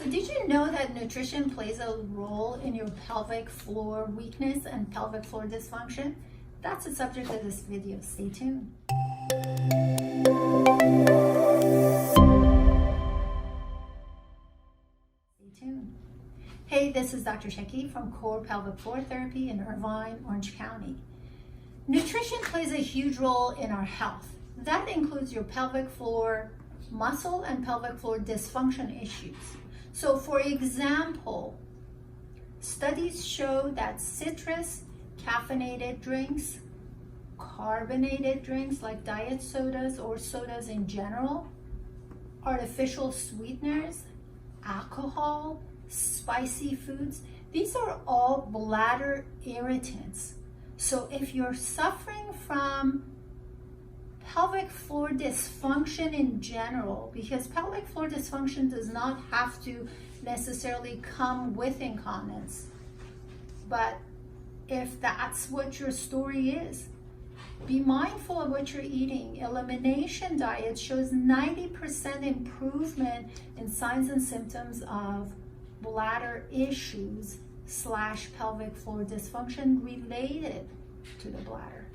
So did you know that nutrition plays a role in your pelvic floor weakness and pelvic floor dysfunction? That's the subject of this video. Stay tuned. Stay tuned. Hey, this is Dr. Shakib from Core Pelvic Floor Therapy in Irvine, Orange County. Nutrition plays a huge role in our health. That includes your pelvic floor muscle and pelvic floor dysfunction issues. So for example, studies show that citrus, caffeinated drinks, carbonated drinks like diet sodas or sodas in general, artificial sweeteners, alcohol, spicy foods, these are all bladder irritants. So if you're suffering from pelvic floor dysfunction in general, because pelvic floor dysfunction does not have to necessarily come with incontinence, but if that's what your story is, be mindful of what you're eating. Elimination diet shows 90% improvement in signs and symptoms of bladder issues / pelvic floor dysfunction related to the bladder.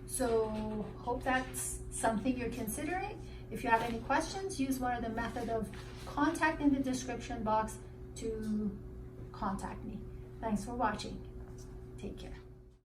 So hope that's something you're considering. If you have any questions, use one of the method of contact in the description box to contact me. Thanks for watching. Take care.